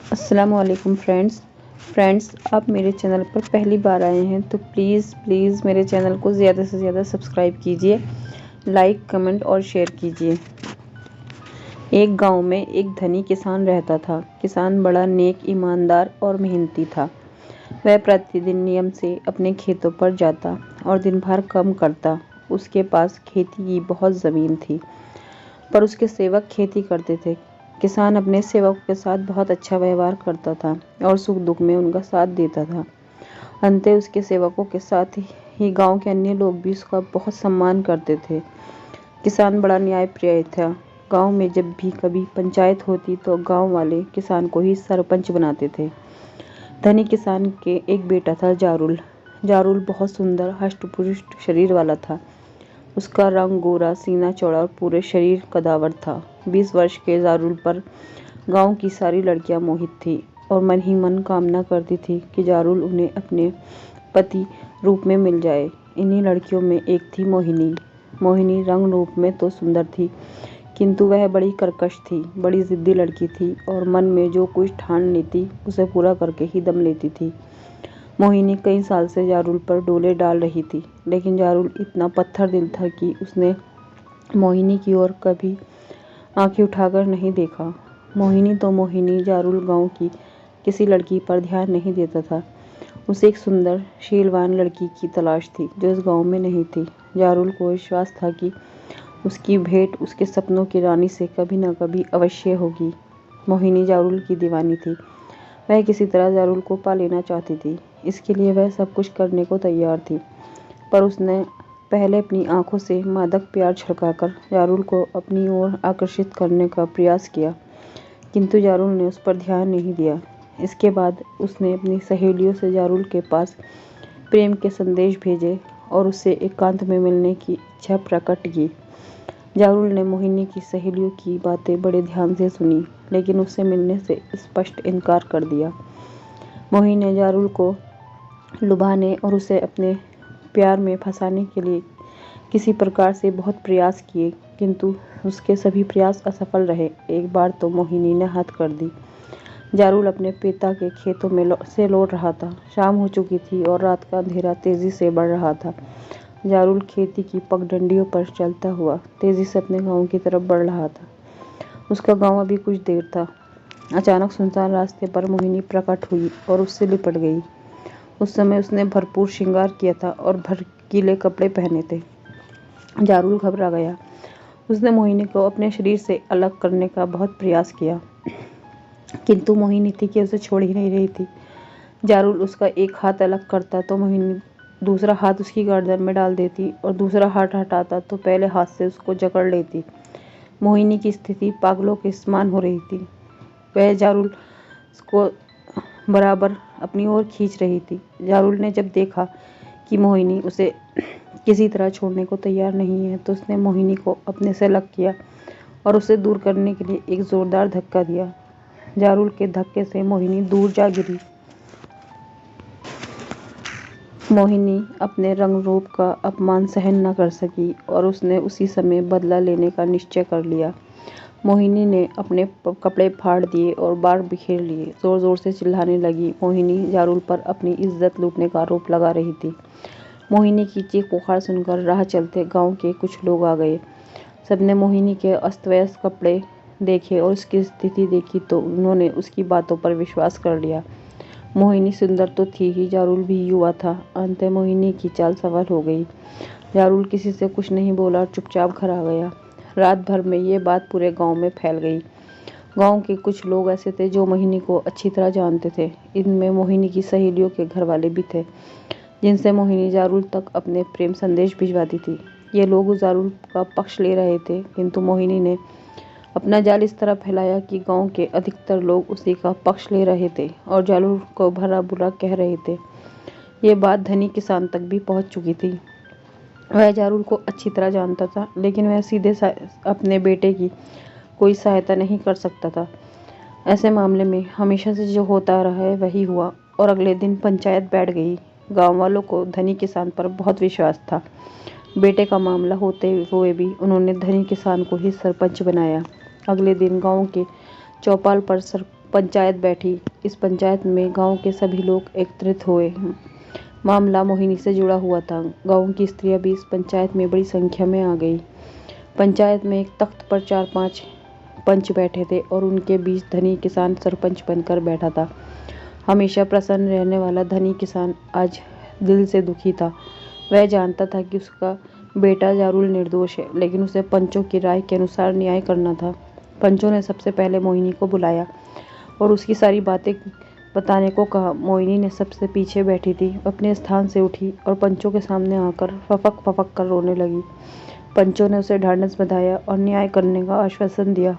अस्सलामुअलैकुम फ्रेंड्स, आप मेरे चैनल पर पहली बार आए हैं तो प्लीज़ मेरे चैनल को ज़्यादा से ज़्यादा सब्सक्राइब कीजिए, लाइक कमेंट और शेयर कीजिए। एक गांव में एक धनी किसान रहता था। किसान बड़ा नेक, ईमानदार और मेहनती था। वह प्रतिदिन नियम से अपने खेतों पर जाता और दिन भर काम करता। उसके पास खेती की बहुत ज़मीन थी, पर उसके सेवक खेती करते थे। किसान अपने सेवकों के साथ बहुत अच्छा व्यवहार करता था और सुख दुख में उनका साथ देता था। अंततः उसके सेवकों के साथ ही गांव के अन्य लोग भी उसका बहुत सम्मान करते थे। किसान बड़ा न्यायप्रिय था। गांव में जब भी कभी पंचायत होती तो गांव वाले किसान को ही सरपंच बनाते थे। धनी किसान के एक बेटा था, जारुल। जारुल बहुत सुंदर, हष्ट-पुष्ट शरीर वाला था। उसका रंग गोरा, सीना चौड़ा और पूरे शरीर कदावर था। 20 वर्ष के जारुल पर गांव की सारी लड़कियां मोहित थीं और मन ही मन कामना करती थी कि जारुल उन्हें अपने पति रूप में मिल जाए। इन्हीं लड़कियों में एक थी मोहिनी। मोहिनी रंग रूप में तो सुंदर थी, किंतु वह बड़ी कर्कश थी, बड़ी जिद्दी लड़की थी और मन में जो कुछ ठान लेती उसे पूरा करके ही दम लेती थी। मोहिनी कई साल से जारुल पर डोले डाल रही थी, लेकिन जारुल इतना पत्थर दिल था कि उसने मोहिनी की ओर कभी आंखें उठाकर नहीं देखा। मोहिनी तो मोहिनी, जारुल गांव की किसी लड़की पर ध्यान नहीं देता था। उसे एक सुंदर, शीलवान लड़की की तलाश थी जो इस गांव में नहीं थी। जारुल को विश्वास था कि उसकी भेंट उसके सपनों की रानी से कभी न कभी अवश्य होगी। मोहिनी जारुल की दीवानी थी। वह किसी तरह जारुल को पा लेना चाहती थी। इसके लिए वह सब कुछ करने को तैयार थी, पर उसने पहले अपनी आंखों से मादक प्यार छिड़काकर जारुल को अपनी ओर आकर्षित करने का प्रयास किया, किंतु जारुल ने उस पर ध्यान नहीं दिया। इसके बाद उसने अपनी सहेलियों से जारुल के पास प्रेम के संदेश भेजे और उससे एकांत में मिलने की इच्छा प्रकट की। जारुल ने मोहिनी की सहेलियों की बातें बड़े ध्यान से सुनी, लेकिन उससे मिलने से स्पष्ट इनकार कर दिया। मोहिनी ने जारुल को लुभाने और उसे अपने प्यार में फंसाने के लिए किसी प्रकार से बहुत प्रयास किए, किंतु उसके सभी प्रयास असफल रहे। एक बार तो मोहिनी ने हद कर दी। जारुल अपने पिता के खेतों में से लौट रहा था। शाम हो चुकी थी और रात का अंधेरा तेजी से बढ़ रहा था। जारुल खेती की पगडंडियों पर चलता हुआ तेजी से अपने गांव की तरफ बढ़ रहा था। उसका गांव अभी कुछ देर था। अचानक सुनसान रास्ते पर मोहिनी प्रकट हुई और उससे लिपट गई। उस समय उसने भरपूर श्रृंगार किया था और भड़कीले कपड़े पहने थे। जारुल घबरा गया। उसने मोहिनी को अपने शरीर से अलग करने का बहुत प्रयास किया, किंतु मोहिनी थी कि उसे छोड़ ही नहीं रही थी। जारुल उसका एक हाथ अलग करता तो मोहिनी दूसरा हाथ उसकी गर्दन में डाल देती और दूसरा हाथ हटाता तो पहले हाथ से उसको जकड़ लेती। मोहिनी की स्थिति पागलों के समान हो रही थी। वह जारुल को बराबर अपनी ओर खींच रही थी। जारुल ने जब देखा कि मोहिनी उसे किसी तरह छोड़ने को तैयार नहीं है, तो उसने मोहिनी को अपने से अलग किया और उसे दूर करने के लिए एक जोरदार धक्का दिया। जारुल के धक्के से मोहिनी दूर जा गिरी। मोहिनी अपने रंग रूप का अपमान सहन न कर सकी और उसने उसी समय बदला लेने का निश्चय कर लिया। मोहिनी ने अपने कपड़े फाड़ दिए और बाल बिखेर लिए। जोर जोर से चिल्लाने लगी। मोहिनी जारुल पर अपनी इज्जत लूटने का आरोप लगा रही थी। मोहिनी की चीख पुकार सुनकर राह चलते गांव के कुछ लोग आ गए। सबने मोहिनी के अस्त व्यस्त कपड़े देखे और उसकी स्थिति देखी तो उन्होंने उसकी बातों पर विश्वास कर लिया। मोहिनी सुंदर तो थी ही, जारुल भी युवा था। अंततः मोहिनी की चाल सफल हो गई। जारुल किसी से कुछ नहीं बोला और चुपचाप घर आ गया। रात भर में ये बात पूरे गांव में फैल गई। गांव के कुछ लोग ऐसे थे जो मोहिनी को अच्छी तरह जानते थे। इनमें मोहिनी की सहेलियों के घर वाले भी थे, जिनसे मोहिनी जारुल तक अपने प्रेम संदेश भिजवाती थी। ये लोग जारुल का पक्ष ले रहे थे, किंतु मोहिनी ने अपना जाल इस तरह फैलाया कि गांव के अधिकतर लोग उसी का पक्ष ले रहे थे और जारुल को भला बुरा कह रहे थे। ये बात धनी किसान तक भी पहुंच चुकी थी। वह जारुल को अच्छी तरह जानता था, लेकिन वह सीधे अपने बेटे की कोई सहायता नहीं कर सकता था। ऐसे मामले में हमेशा से जो होता रहा है वही हुआ और अगले दिन पंचायत बैठ गई। गांव वालों को धनी किसान पर बहुत विश्वास था। बेटे का मामला होते हुए भी उन्होंने धनी किसान को ही सरपंच बनाया। अगले दिन गांव के चौपाल पर सरपंच पंचायत बैठी। इस पंचायत में गांव के सभी लोग एकत्रित हुए। मामला मोहिनी से जुड़ा हुआ था। गांव की स्त्रियां भी इस पंचायत में बड़ी संख्या में आ गई। पंचायत में एक तख्त पर 4-5 पंच बैठे थे और उनके बीच धनी किसान सरपंच बनकर बैठा था। हमेशा प्रसन्न रहने वाला धनी किसान आज दिल से दुखी था। वह जानता था कि उसका बेटा जारुल निर्दोष है, लेकिन उसे पंचों की राय के अनुसार न्याय करना था। पंचों ने सबसे पहले मोहिनी को बुलाया और उसकी सारी बातें बताने को कहा। मोहिनी ने सबसे पीछे बैठी थी, अपने स्थान से उठी और पंचों के सामने आकर फपक फपक कर रोने लगी। पंचों ने उसे ढांढस बंधाया और न्याय करने का आश्वासन दिया।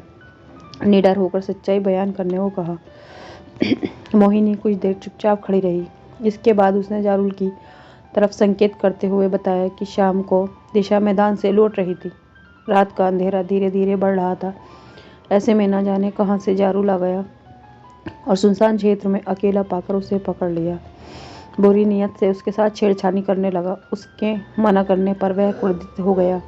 निडर होकर सच्चाई बयान करने को कहा। मोहिनी कुछ देर चुपचाप खड़ी रही। इसके बाद उसने जारुल की तरफ संकेत करते हुए बताया कि शाम को दिशा मैदान से लौट रही थी। रात का अंधेरा धीरे धीरे बढ़ रहा था। ऐसे में न जाने कहां से जारुल आ गया और सुनसान क्षेत्र में अकेला पाकर उसे पकड़ लिया। बुरी नीयत से उसके साथ छेड़छानी करने लगा। उसके मना करने पर वह क्रोधित हो गया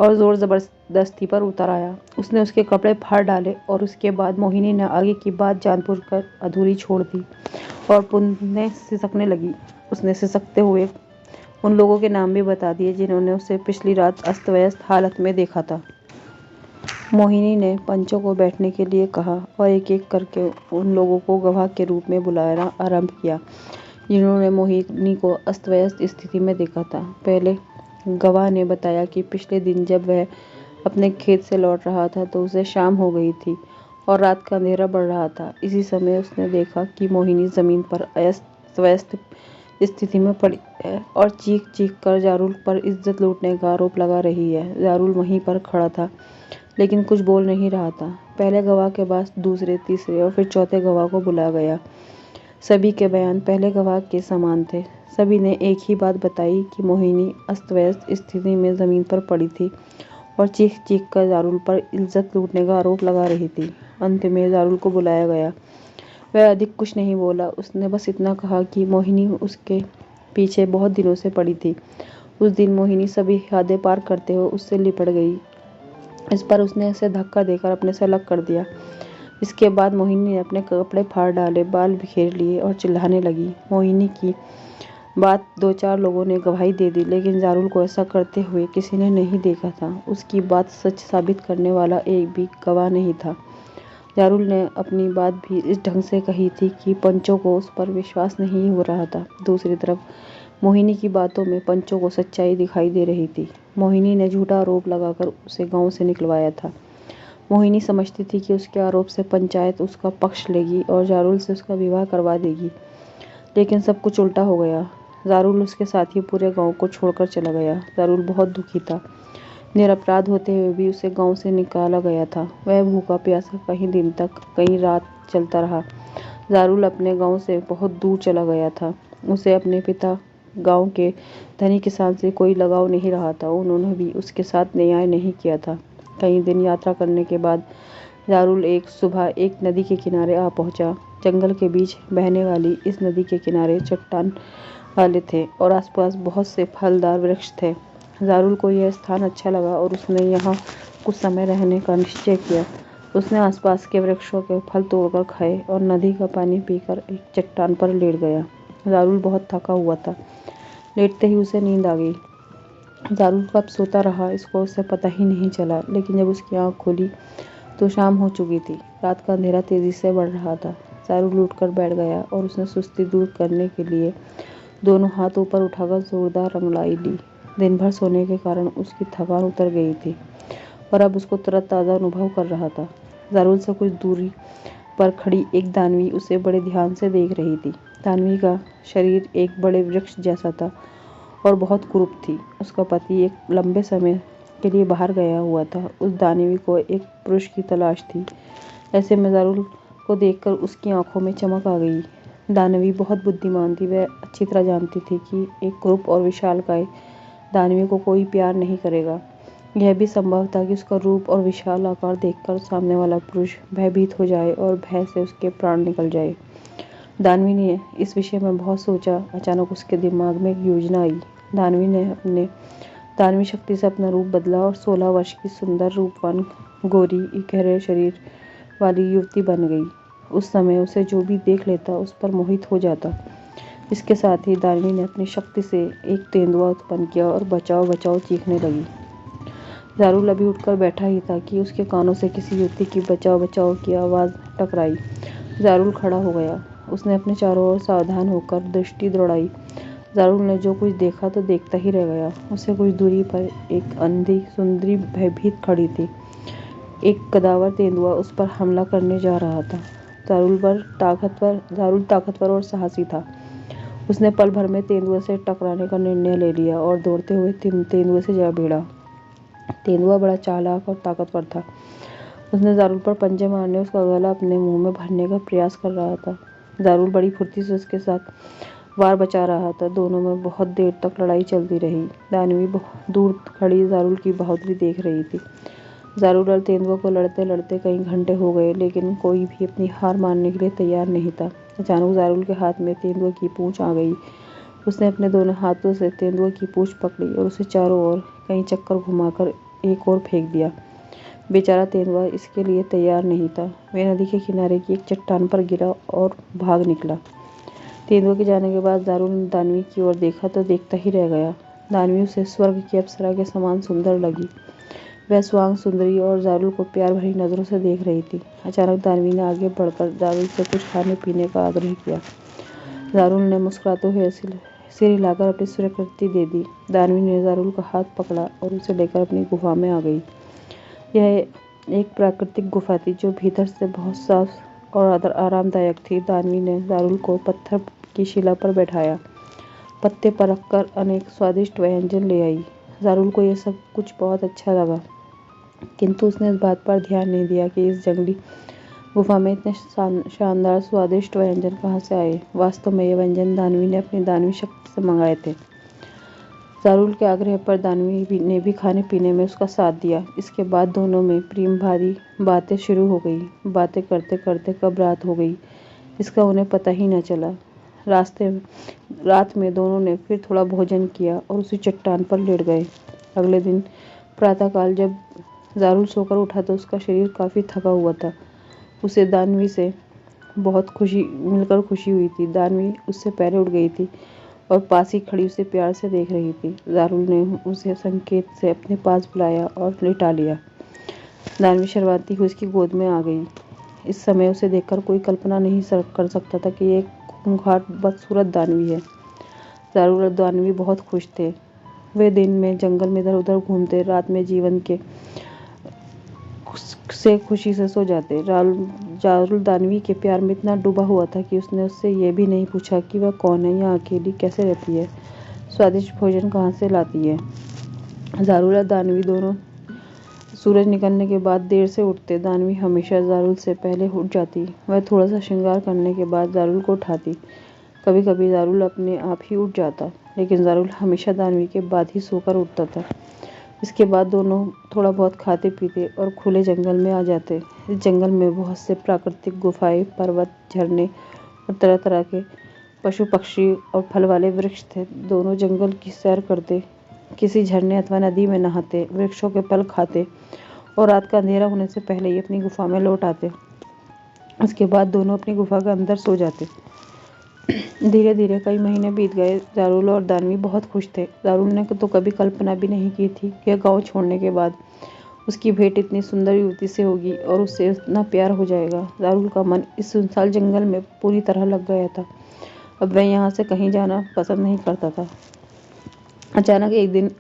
और जोर जबरदस्ती पर उतर आया। उसने उसके कपड़े फाड़ डाले और उसके बाद मोहिनी ने आगे की बात जानबूझकर अधूरी छोड़ दी और पुनः सिसकने लगी। उसने सिसकते हुए उन लोगों के नाम भी बता दिए जिन्होंने उसे पिछली रात अस्त व्यस्त हालत में देखा था। मोहिनी ने पंचों को बैठने के लिए कहा और एक एक करके उन लोगों को गवाह के रूप में बुलाना आरंभ किया जिन्होंने मोहिनी को अस्त व्यस्त स्थिति में देखा था। पहले गवाह ने बताया कि पिछले दिन जब वह अपने खेत से लौट रहा था तो उसे शाम हो गई थी और रात का अंधेरा बढ़ रहा था। इसी समय उसने देखा कि मोहिनी जमीन पर अस्त व्यस्त स्थिति में पड़ी है और चीख चीख कर जारुल पर इज्जत लूटने का आरोप लगा रही है। जारुल वहीं पर खड़ा था लेकिन कुछ बोल नहीं रहा था। पहले गवाह के बाद दूसरे, तीसरे और फिर चौथे गवाह को बुलाया गया। सभी के बयान पहले गवाह के समान थे। सभी ने एक ही बात बताई कि मोहिनी अस्त व्यस्त स्थिति में जमीन पर पड़ी थी और चीख चीख कर जारुल पर इज्जत लूटने का आरोप लगा रही थी। अंत में जारुल को बुलाया गया। वह अधिक कुछ नहीं बोला। उसने बस इतना कहा कि मोहिनी उसके पीछे बहुत दिनों से पड़ी थी। उस दिन मोहिनी सभी हदें पार करते हुए उससे लिपट गई। इस पर उसने उसे धक्का देकर अपने से अलग कर दिया। इसके बाद मोहिनी ने अपने कपड़े फाड़ डाले, बाल बिखेर लिए और चिल्लाने लगी। मोहिनी की बात 2-4 लोगों ने गवाही दे दी, लेकिन जारुल को ऐसा करते हुए किसी ने नहीं देखा था। उसकी बात सच साबित करने वाला एक भी गवाह नहीं था। जारुल ने अपनी बात भी इस ढंग से कही थी कि पंचों को उस पर विश्वास नहीं हो रहा था। दूसरी तरफ मोहिनी की बातों में पंचों को सच्चाई दिखाई दे रही थी। मोहिनी ने झूठा आरोप लगाकर उसे गांव से निकलवाया था। मोहिनी समझती थी कि उसके आरोप से पंचायत उसका पक्ष लेगी और जारुल से उसका विवाह करवा देगी, लेकिन सब कुछ उल्टा हो गया। जारुल उसके साथ ही पूरे गांव को छोड़कर चला गया। जारुल बहुत दुखी था। निरपराध होते हुए भी उसे गांव से निकाला गया था। वह भूखा प्यासा कहीं दिन तक, कहीं रात चलता रहा। जारुल अपने गांव से बहुत दूर चला गया था। उसे अपने पिता गांव के धनी किसान से कोई लगाव नहीं रहा था। उन्होंने भी उसके साथ न्याय नहीं किया था। कई दिन यात्रा करने के बाद जारुल एक सुबह एक नदी के किनारे आ पहुंचा। जंगल के बीच बहने वाली इस नदी के किनारे चट्टान वाले थे और आसपास बहुत से फलदार वृक्ष थे। जारुल को यह स्थान अच्छा लगा और उसने यहाँ कुछ समय रहने का निश्चय किया। उसने आसपास के वृक्षों के फल तोड़कर खाए और नदी का पानी पीकर एक चट्टान पर लेट गया। जारुल बहुत थका हुआ था। लेटते ही उसे नींद आ गई। जारुल कब सोता रहा इसको उसे पता ही नहीं चला, लेकिन जब उसकी आँख खुली तो शाम हो चुकी थी। रात का अंधेरा तेजी से बढ़ रहा था। जारुल उठकर बैठ गया और उसने सुस्ती दूर करने के लिए दोनों हाथ ऊपर उठाकर जोरदार रंगड़ाई ली। दिन भर सोने के कारण उसकी थकान उतर गई थी और अब उसको तरोताज़ा अनुभव कर रहा था। जारुल से कुछ दूरी पर खड़ी एक दानवी उसे बड़े ध्यान से देख रही थी। दानवी का शरीर एक बड़े वृक्ष जैसा था और बहुत कुरूप थी। उसका पति एक लंबे समय के लिए बाहर गया हुआ था। उस दानवी को एक पुरुष की तलाश थी। ऐसे में जारुल को देखकर उसकी आंखों में चमक आ गई। दानवी बहुत बुद्धिमान थी। वह अच्छी तरह जानती थी कि एक कुरूप और विशालकाय दानवी को कोई प्यार नहीं करेगा। यह भी संभव था कि उसका रूप और विशाल आकार देखकर सामने वाला पुरुष भयभीत हो जाए और भय से उसके प्राण निकल जाए। दानवी ने इस विषय में बहुत सोचा। अचानक उसके दिमाग में एक योजना आई। दानवी ने अपने दानवी शक्ति से अपना रूप बदला और 16 वर्ष की सुंदर, रूपवान, गोरी, गहरे शरीर वाली युवती बन गई। उस समय उसे जो भी देख लेता उस पर मोहित हो जाता। इसके साथ ही दानवी ने अपनी शक्ति से एक तेंदुआ उत्पन्न किया और बचाओ बचाओ चीखने लगी। ज़ारुल अभी उठकर बैठा ही था कि उसके कानों से किसी युवती की बचाओ बचाओ की आवाज़ टकराई। ज़ारुल खड़ा हो गया। उसने अपने चारों ओर सावधान होकर दृष्टि दौड़ाई। ज़ारुल ने जो कुछ देखा तो देखता ही रह गया। उससे कुछ दूरी पर एक अंधी सुंदरी भयभीत खड़ी थी। एक कदावर तेंदुआ उस पर हमला करने जा रहा था। ज़ारुल ताकतवर और साहसी था। उसने पल भर में तेंदुए से टकराने का निर्णय ले लिया और दौड़ते हुए तेंदुए से जा भिड़ा। तेंदुआ बड़ा चालाक और ताकतवर था। उसने ज़ारुल पर पंजे मारने उसका गला अपने मुंह में भरने का प्रयास कर रहा था। ज़ारुल बड़ी फुर्ती से उसके साथ वार बचा रहा था। दोनों में बहुत देर तक लड़ाई चलती रही। दानवी दूर खड़ी ज़ारुल की बहादुरी देख रही थी। ज़ारुल और तेंदुआ को लड़ते लड़ते कई घंटे हो गए, लेकिन कोई भी अपनी हार मानने के लिए तैयार नहीं था। अचानक ज़ारुल के हाथ में तेंदुए की पूंछ आ गई। उसने अपने दोनों हाथों से तेंदुए की पूंछ पकड़ी और उसे चारों ओर कई चक्कर घुमाकर एक ओर फेंक दिया। बेचारा तेंदुआ इसके लिए तैयार नहीं था। वह नदी के किनारे की एक चट्टान पर गिरा और भाग निकला। तेंदुए के जाने के बाद ज़ारुल ने दानवी की ओर देखा तो देखता ही रह गया। दानवी उसे स्वर्ग की अप्सरा के समान सुंदर लगी। वह स्वांग सुंदरी और ज़ारुल को प्यार भरी नज़रों से देख रही थी। अचानक दानवी ने आगे बढ़कर ज़ारुल से कुछ खाने पीने का आग्रह किया। ज़ारुल ने मुस्कुराते हुए सिर हिलाकर अपनी स्वीकृति दे दी। दानवी ने ज़ारुल का हाथ पकड़ा और उसे लेकर अपनी गुफा में आ गई। यह एक प्राकृतिक गुफा थी जो भीतर से बहुत साफ और आरामदायक थी। दानवी ने ज़ारुल को पत्थर की शिला पर बैठाया, पत्ते पर रखकर अनेक स्वादिष्ट व्यंजन ले आई। ज़ारुल को यह सब कुछ बहुत अच्छा लगा, किंतु उसने इस बात पर ध्यान नहीं दिया कि इस जंगली गुफा में इतने शानदार स्वादिष्ट व्यंजन कहाँ से आए। वास्तव में ये व्यंजन दानवी ने अपनी दानवी शक्ति से मंगाए थे। ज़ारुल के आग्रह पर दानवी ने भी खाने पीने में उसका साथ दिया। इसके बाद दोनों में प्रेम भारी बातें शुरू हो गई। बातें करते करते कब रात हो गई इसका उन्हें पता ही न चला। रात में दोनों ने फिर थोड़ा भोजन किया और उसी चट्टान पर लेट गए। अगले दिन प्रातःकाल जब ज़ारुल सोकर उठा तो उसका शरीर काफ़ी थका हुआ था। उसे दानवी से बहुत मिलकर खुशी हुई थी। दानवी उससे पहले उठ गई थी और पास ही खड़ी उसे प्यार से देख रही थी। ज़ारुल ने उसे संकेत से अपने पास बुलाया और लिटा लिया। दानवी शर्माती हुई उसकी गोद में आ गई। इस समय उसे देखकर कोई कल्पना नहीं कर सकता था कि ये एक खूंखार बदसूरत दानवी है। ज़ारुल और दानवी बहुत खुश थे। वे दिन में जंगल में इधर उधर घूमते, रात में जीवन के से खुशी से सो जाते। ज़ारुल दानवी के प्यार में इतना डूबा हुआ था कि उसने उससे ये भी नहीं पूछा कि वह कौन है या अकेली कैसे रहती है, स्वादिष्ट भोजन कहाँ से लाती है। ज़ारुल और दानवी दोनों सूरज निकलने के बाद देर से उठते। दानवी हमेशा ज़ारुल से पहले उठ जाती। वह थोड़ा सा श्रृंगार करने के बाद ज़ारुल को उठाती। कभी कभी ज़ारुल अपने आप ही उठ जाता, लेकिन ज़ारुल हमेशा दानवी के बाद ही सोकर उठता था। इसके बाद दोनों थोड़ा बहुत खाते पीते और खुले जंगल में आ जाते। इस जंगल में बहुत से प्राकृतिक गुफाएं, पर्वत, झरने और तरह तरह के पशु पक्षी और फल वाले वृक्ष थे। दोनों जंगल की सैर करते, किसी झरने अथवा नदी में नहाते, वृक्षों के फल खाते और रात का अंधेरा होने से पहले ही अपनी गुफा में लौट आते। उसके बाद दोनों अपनी गुफा के अंदर सो जाते। धीरे धीरे कई महीने बीत गए। ज़ारुल और दानवी बहुत खुश थे। ज़ारुल ने तो कभी कल्पना भी नहीं की थी कि गाँव छोड़ने के बाद उसकी भेंट इतनी सुंदर युवती से होगी और उससे इतना प्यार हो जाएगा। ज़ारुल का मन इस सुनसान जंगल में पूरी तरह लग गया था। अब वह यहाँ से कहीं जाना पसंद नहीं करता था। अचानक एक दिन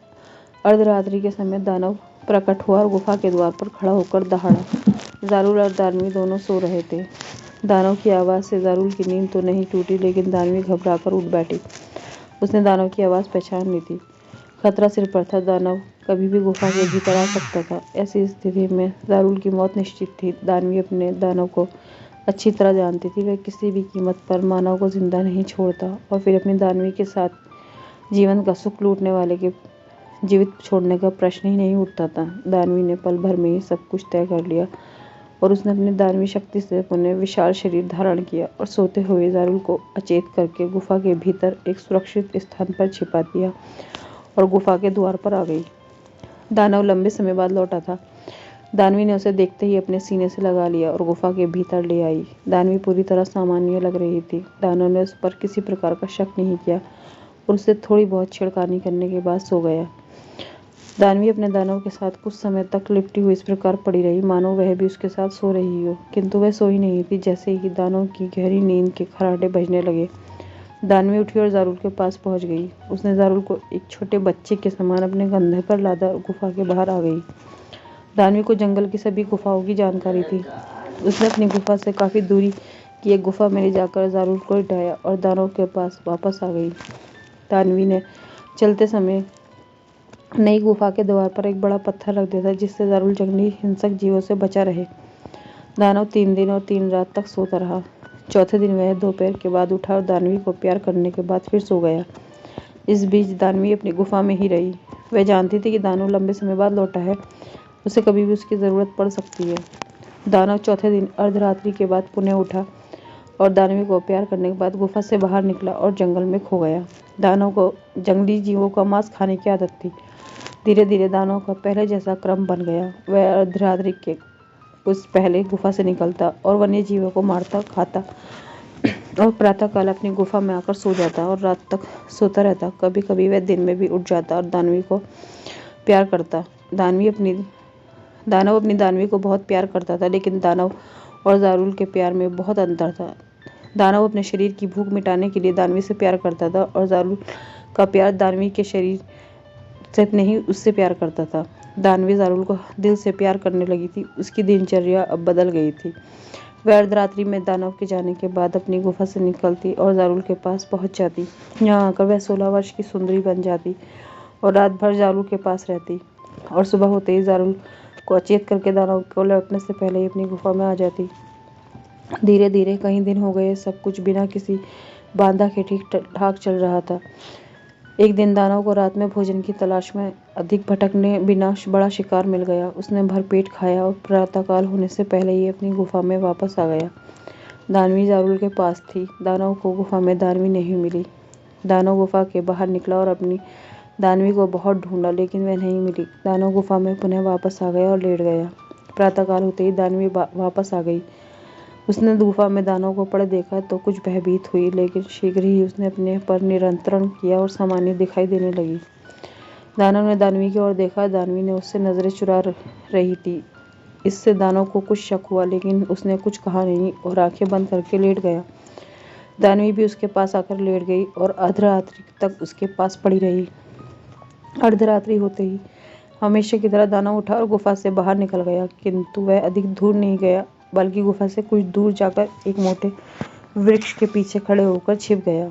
अर्धरात्रि के समय दानव प्रकट हुआ और गुफा के द्वार पर खड़ा होकर दहाड़ा। ज़ारुल और दानवी दोनों सो रहे थे। दानव की आवाज़ से ज़ारुल की नींद तो नहीं टूटी, लेकिन दानवी घबराकर उठ बैठी। उसने दानव की आवाज़ पहचान ली थी। खतरा सिर पर था। दानव कभी भी गुफा के भीतर आ सकता था। ऐसी स्थिति में ज़ारुल की मौत निश्चित थी। दानवी अपने दानव को अच्छी तरह जानती थी। वह किसी भी कीमत पर मानव को जिंदा नहीं छोड़ता और फिर अपनी दानवी के साथ जीवन का सुख लूटने वाले के जीवित छोड़ने का प्रश्न ही नहीं उठता था। दानवी ने पल भर में ही सब कुछ तय कर लिया और उसने अपनी दानवी शक्ति से पुनः विशाल शरीर धारण किया और सोते हुए ज़ारुल को अचेत करके गुफा के भीतर एक सुरक्षित स्थान पर छिपा दिया और गुफा के द्वार पर आ गई। दानव लंबे समय बाद लौटा था। दानवी ने उसे देखते ही अपने सीने से लगा लिया और गुफा के भीतर ले आई। दानवी पूरी तरह सामान्य लग रही थी। दानव ने उस पर किसी प्रकार का शक नहीं किया और उससे थोड़ी बहुत छेड़खानी करने के बाद सो गया। दानवी अपने दानव के साथ कुछ समय तक लिपटी हुई इस प्रकार पड़ी रही मानो वह भी उसके साथ सो रही हो, किंतु वह सो ही नहीं थी। जैसे ही दानव की गहरी नींद के खर्राटे बजने लगे, दानवी उठी और जारुल के पास पहुंच गई। उसने जारुल को एक छोटे बच्चे के समान अपने कंधे पर लादा और गुफा के बाहर आ गई। दानवी को जंगल की सभी गुफाओं की जानकारी थी। उसने अपनी गुफा से काफी दूरी की एक गुफा में ले जाकर जारुल को लिटाया और दानव के पास वापस आ गई। दानवी ने चलते समय नई गुफा के द्वार पर एक बड़ा पत्थर रख दिया था, जिससे जारुल जंगली हिंसक जीवों से बचा रहे। दानव 3 दिन और 3 रात तक सोता रहा। चौथे दिन वह दोपहर के बाद उठा और दानवी को प्यार करने के बाद फिर सो गया। इस बीच दानवी अपनी गुफा में ही रही। वह जानती थी कि दानव लंबे समय बाद लौटा है, उसे कभी भी उसकी जरूरत पड़ सकती है। दानव चौथे दिन अर्धरात्रि के बाद पुनः उठा और दानवी को प्यार करने के बाद गुफा से बाहर निकला और जंगल में खो गया। दानव को जंगली जीवों का मांस खाने की आदत थी। धीरे धीरे दानव का पहले जैसा क्रम बन गया। वह अर्धरात्रि के उस पहले गुफा से निकलता और वन्य जीवों को मारता खाता और प्रातःकाल अपनी गुफा में आकर सो जाता और रात तक सोता रहता। कभी कभी वह दिन में भी उठ जाता और दानवी को प्यार करता। दानव अपनी दानवी को बहुत प्यार करता था, लेकिन दानव और जारुल के प्यार में बहुत अंतर था। दानव अपने शरीर की भूख मिटाने के लिए दानवी से प्यार करता था और जारुल का प्यार दानवी के शरीर से नहीं उससे प्यार करता था। दानवी जारुल को दिल से प्यार करने लगी थी। उसकी दिनचर्या अब बदल गई थी। वह अर्धरात्रि में दानव के जाने के बाद अपनी गुफा से निकलती और जारुल के पास पहुंच जाती। यहाँ आकर वह 16 वर्ष की सुंदरी बन जाती और रात भर जारुल के पास रहती और सुबह होते ही जारुल को अचेत करके दानव को लौटने से पहले ही अपनी गुफा में आ जाती। धीरे धीरे कई दिन हो गए। सब कुछ बिना किसी बाधा के ठीक ठाक चल रहा था। एक दिन दानव को रात में भोजन की तलाश में अधिक भटकने बिना बड़ा शिकार मिल गया। उसने भरपेट खाया और प्रातःकाल होने से पहले ही अपनी गुफा में वापस आ गया। दानवी जारुल के पास थी। दानव को गुफा में दानवी नहीं मिली। दानव गुफा के बाहर निकला और अपनी दानवी को बहुत ढूंढा, लेकिन वह नहीं मिली। दानव गुफा में पुनः वापस आ गया और लेट गया। प्रातःकाल होते ही दानवी वापस आ गई। उसने गुफा में दानव को पड़े देखा तो कुछ भयभीत हुई, लेकिन शीघ्र ही उसने अपने पर नियंत्रण किया और सामान्य दिखाई देने लगी। दानव ने दानवी की ओर देखा। दानवी ने उससे नजरें चुरा रही थी। इससे दानव को कुछ शक हुआ, लेकिन उसने कुछ कहा नहीं और आंखें बंद करके लेट गया। दानवी भी उसके पास आकर लेट गई और अर्धरात्रि तक उसके पास पड़ी रही। अर्धरात्रि होते ही हमेशा की तरह दानव उठा और गुफा से बाहर निकल गया, किंतु वह अधिक दूर नहीं गया, बल्कि गुफा से कुछ दूर जाकर एक मोटे वृक्ष के पीछे खड़े होकर छिप गया।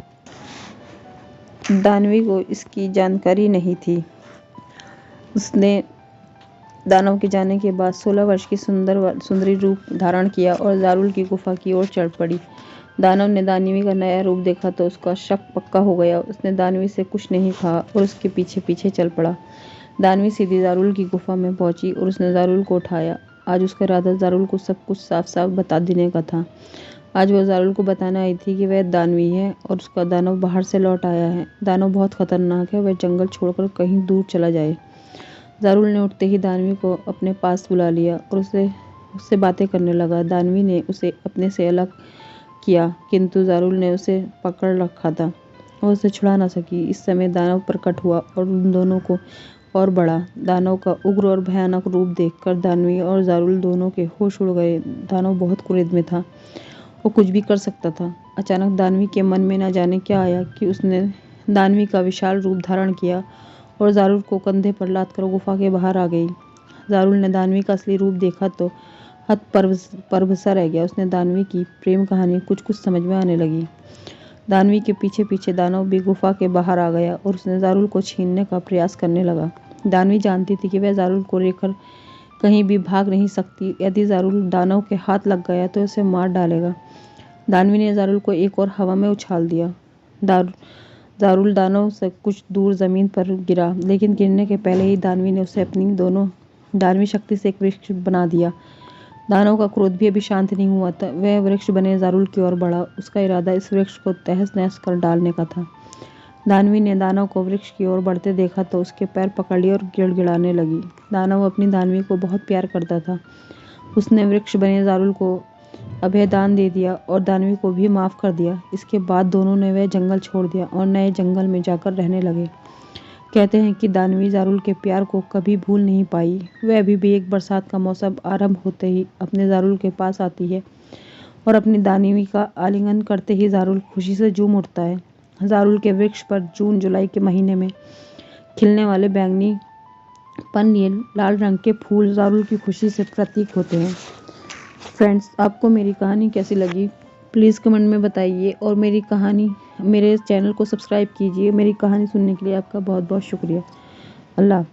दानवी को इसकी जानकारी नहीं थी। उसने दानव के जाने के बाद 16 वर्ष की सुंदरी रूप धारण किया और जारुल की गुफा की ओर चढ़ पड़ी। दानव ने दानवी का नया रूप देखा तो उसका शक पक्का हो गया। उसने दानवी से कुछ नहीं कहा और उसके पीछे पीछे चल पड़ा। दानवी सीधी जारुल की गुफा में पहुंची और उसने जारुल को उठाया। आज उसका इरादा जारुल को सब कुछ साफ साफ बता देने का था। आज वह जारुल को बताने आई थी कि वह दानवी है और उसका दानव बाहर से लौट आया है। दानव बहुत खतरनाक है, वह जंगल छोड़कर कहीं दूर चला जाए। जारुल ने उठते ही दानवी को अपने पास बुला लिया और उससे बातें करने लगा। दानवी ने उसे अपने से अलग किया, किंतु जारुल ने उसे पकड़ रखा था। वो उसे छुड़ा न सकी। इस समय दानव प्रकट हुआ और उन दोनों को और बढ़ा। दानव का उग्र और भयानक रूप देखकर दानवी और जारुल दोनों के होश उड़ गए। दानव बहुत क्रोध में था, वो कुछ भी कर सकता था। अचानक दानवी के मन में न जाने क्या आया कि उसने दानवी का विशाल रूप धारण किया और जारुल को कंधे पर लादकर गुफा के बाहर आ गई। जारुल ने दानवी का असली रूप देखा तो हतप्रभ रह गया। उसने दानवी की प्रेम कहानी कुछ कुछ समझ में आने लगी। दानवी के पीछे पीछे दानव भी गुफा के बाहर आ गया और उसने जारुल को छीनने का प्रयास करने लगा। दानवी जानती थी कि वह जारुल को लेकर कहीं भी भाग नहीं सकती। यदि जारुल दानव के हाथ लग गया तो उसे मार डालेगा। दानवी ने जारुल को एक और हवा में उछाल दिया। जारुल दानव से कुछ दूर जमीन पर गिरा, लेकिन गिरने के पहले ही दानवी ने उसे अपनी दोनों दानवी शक्ति से एक वृक्ष बना दिया। दानव का क्रोध भी अभी शांत नहीं हुआ था। वह वृक्ष बने जारुल की ओर बढ़ा। उसका इरादा इस वृक्ष को तहस नहस कर डालने का था। दानवी ने दानव को वृक्ष की ओर बढ़ते देखा तो उसके पैर पकड़ लिए और गिड़गिड़ाने लगी। दानव अपनी दानवी को बहुत प्यार करता था। उसने वृक्ष बने जारुल को अभयदान दे दिया और दानवी को भी माफ कर दिया। इसके बाद दोनों ने वह जंगल छोड़ दिया और नए जंगल में जाकर रहने लगे। कहते हैं कि दानवी जारुल के प्यार को कभी भूल नहीं पाई। वह अभी भी एक बरसात का मौसम आरंभ होते ही अपने जारुल के पास आती है और अपनी दानवी का आलिंगन करते ही जारुल खुशी से झूम उठता है। जारुल के वृक्ष पर जून जुलाई के महीने में खिलने वाले बैंगनी पन्नी लाल रंग के फूल जारुल की खुशी से प्रतीक होते हैं। फ्रेंड्स, आपको मेरी कहानी कैसी लगी प्लीज़ कमेंट में बताइए और मेरे चैनल को सब्सक्राइब कीजिए। मेरी कहानी सुनने के लिए आपका बहुत बहुत शुक्रिया। अल्लाह।